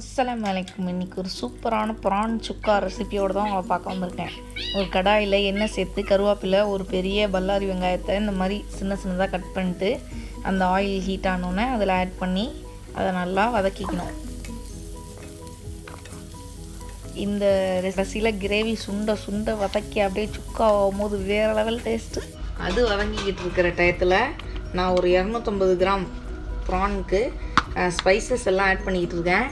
அஸ்ஸலாமு அலைக்கும். இன்றைக்கி ஒரு சூப்பரான ப்ரான் சுக்கா ரெசிபியோடு தான் உங்களை பார்க்க வந்திருக்கேன். ஒரு கடாயில் எண்ணெய் சேர்த்து கருவேப்பிலை, ஒரு பெரிய பல்லாரி வெங்காயத்தை இந்த மாதிரி சின்ன சின்னதாக கட் பண்ணிட்டு அந்த ஆயில் ஹீட் ஆனோன்னே அதில் ஆட் பண்ணி அதை நல்லா வதக்கிக்கணும். இந்த ரெசியில் கிரேவி சுண்ட வதக்கி அப்படியே சுக்கா ஆகும்போது வேறு லெவல் டேஸ்ட்டு. அது வதங்கிக்கிட்டு இருக்கிற டயத்தில் நான் ஒரு 250 கிராம் ப்ரானுக்கு ஸ்பைசஸ் எல்லாம் ஆட் பண்ணிக்கிட்டு இருக்கேன்.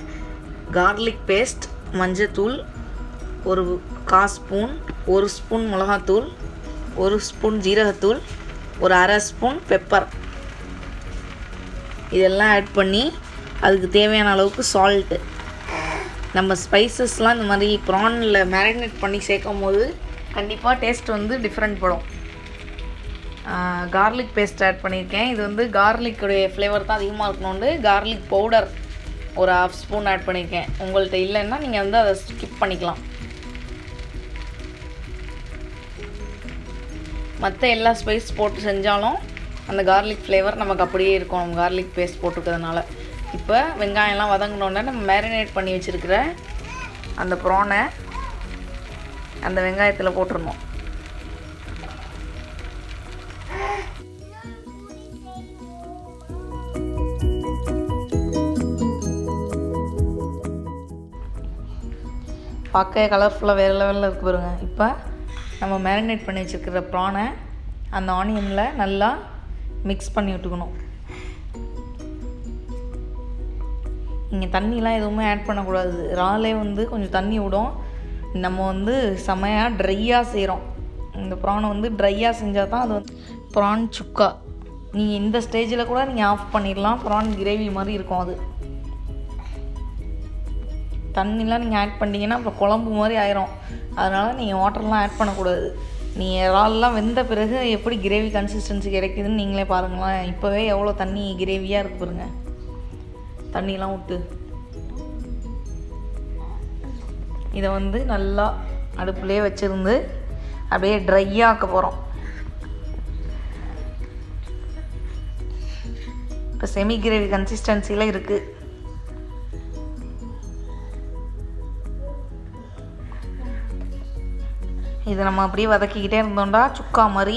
கார்லிக் பேஸ்ட், மஞ்சத்தூள், ஒரு 1/4 ஸ்பூன், 1 ஸ்பூன் மிளகாத்தூள், 1 ஸ்பூன் ஜீரகத்தூள், ஒரு 1/2 ஸ்பூன் பெப்பர், இதெல்லாம் ஆட் பண்ணி அதுக்கு தேவையான அளவுக்கு சால்ட்டு. நம்ம ஸ்பைசஸ்லாம் இந்த மாதிரி ப்ரானில் மேரினேட் பண்ணி சேர்க்கும் போது கண்டிப்பாக டேஸ்ட் வந்து டிஃப்ரெண்ட் படும். கார்லிக் பேஸ்ட் ஆட் பண்ணியிருக்கேன். இது வந்து கார்லிக்குடைய ஃப்ளேவர் தான் அதிகமாக இருக்கணும்னு கார்லிக் பவுடர் ஒரு 1/2 ஸ்பூன் ஆட் பண்ணியிருக்கேன். உங்கள்கிட்ட இல்லைன்னா நீங்கள் வந்து அதை ஸ்கிப் பண்ணிக்கலாம். மற்ற எல்லா ஸ்பைஸ் போட்டு செஞ்சாலும் அந்த கார்லிக் ஃப்ளேவர் நமக்கு அப்படியே இருக்கும், நம்ம கார்லிக் பேஸ்ட் போட்டுக்கிறதுனால. இப்போ வெங்காயம்லாம் வதங்கினோடனே நம்ம மேரினேட் பண்ணி வச்சுருக்கிற அந்த ப்ரானை அந்த வெங்காயத்தில் போட்டுருணும். பார்க்க கலர்ஃபுல்லாக வேறு லெவலில் இருக்கு பாருங்க. இப்போ நம்ம மேரினேட் பண்ணி வச்சுருக்கிற ப்ரானை அந்த ஆனியனில் நல்லா மிக்ஸ் பண்ணி விட்டுக்கணும். நீங்கள் தண்ணிலாம் எதுவுமே ஆட் பண்ணக்கூடாது. இறாலே வந்து கொஞ்சம் தண்ணி விடும். நம்ம வந்து செமையாக ட்ரையாக செய்கிறோம். இந்த ப்ரானை வந்து ட்ரையாக செஞ்சால் தான் அது வந்து ப்ரான் சுக்கா. நீங்கள் இந்த ஸ்டேஜில் கூட நீங்கள் ஆஃப் பண்ணிடலாம். ப்ரான் கிரேவி மாதிரி இருக்கும். அது தண்ணிலாம் நீங்கள் ஆட் பண்ணிங்கன்னா அப்புறம் குழம்பு மாதிரி ஆயிரும். அதனால் நீங்கள் வாட்டர்லாம் ஆட் பண்ணக்கூடாது. நீங்கள் இறால்லாம் வெந்த பிறகு எப்படி கிரேவி கன்சிஸ்டன்சி கிடைக்குதுன்னு நீங்களே பாருங்களேன். இப்போவே எவ்வளோ தண்ணி கிரேவியாக இருக்குது பாருங்க. தண்ணிலாம் விட்டு இதை வந்து நல்லா அடுப்புலேயே வச்சுருந்து அப்படியே ட்ரையாக ஆக்க போகிறோம். இப்போ செமி கிரேவி கன்சிஸ்டன்சியில் இருக்குது. இதை நம்ம அப்படியே வதக்கிக்கிட்டே இருந்தோம்டா சுக்கா மாதிரி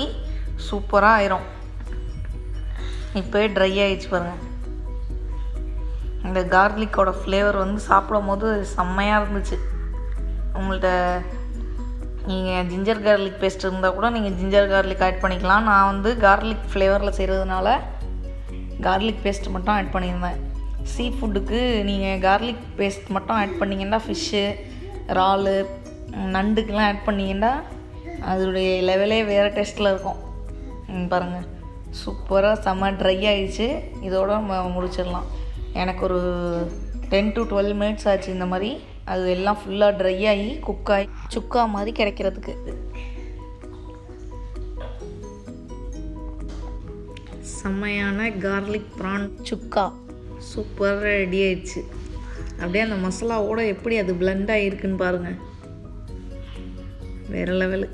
சூப்பராக ஆயிரும். இப்போவே ட்ரை ஆகிடுச்சு பாருங்கள். இந்த கார்லிக்கோட ஃப்ளேவர் வந்து சாப்பிடும் போது செம்மையாக இருந்துச்சு. உங்கள்கிட்ட நீங்கள் ஜிஞ்சர் கார்லிக் பேஸ்ட் இருந்தால் கூட நீங்கள் ஜிஞ்சர் கார்லிக் ஆட் பண்ணிக்கலாம். நான் வந்து கார்லிக் ஃப்ளேவரில் செய்கிறதுனால கார்லிக் பேஸ்ட் மட்டும் ஆட் பண்ணியிருந்தேன். சீ ஃபுட்டுக்கு நீங்கள் கார்லிக் பேஸ்ட் மட்டும் ஆட் பண்ணிங்கன்னா ஃபிஷ்ஷு, இறாலு, நண்டுக்கெலாம் ஆட் பண்ணிங்கன்னா அதோடைய லெவலே வேறு டேஸ்ட்டில் இருக்கும். பாருங்கள், சூப்பராக செம்ம ட்ரை ஆகிடுச்சு. இதோடு முடிச்சிடலாம். எனக்கு ஒரு 10 to 12 மினிட்ஸ் ஆச்சு இந்த மாதிரி. அது எல்லாம் ஃபுல்லாக ட்ரை ஆகி குக்காகி சுக்கா மாதிரி கிடைக்கிறதுக்கு. செம்மையான கார்லிக் ப்ரான் சுக்கா சூப்பராக ரெடி ஆயிடுச்சு. அப்படியே அந்த மசாலாவோடு எப்படி அது பிளெண்ட் ஆகிருக்குன்னு பாருங்கள். வேறு லெவலு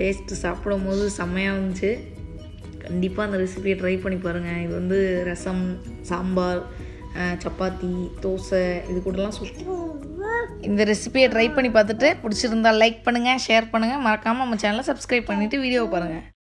டேஸ்ட்டு. சாப்பிடும் போது செம்மையாக இருந்துச்சு. கண்டிப்பாக அந்த ரெசிபியை ட்ரை பண்ணி பாருங்கள். இது வந்து ரசம், சாம்பார், சப்பாத்தி, தோசை இது கூடலாம் இந்த ரெசிபியை ட்ரை பண்ணி பார்த்துட்டு பிடிச்சிருந்தால் லைக் பண்ணுங்கள், ஷேர் பண்ணுங்கள். மறக்காமல் நம்ம சேனலை சப்ஸ்கிரைப் பண்ணிவிட்டு வீடியோவை பாருங்கள்.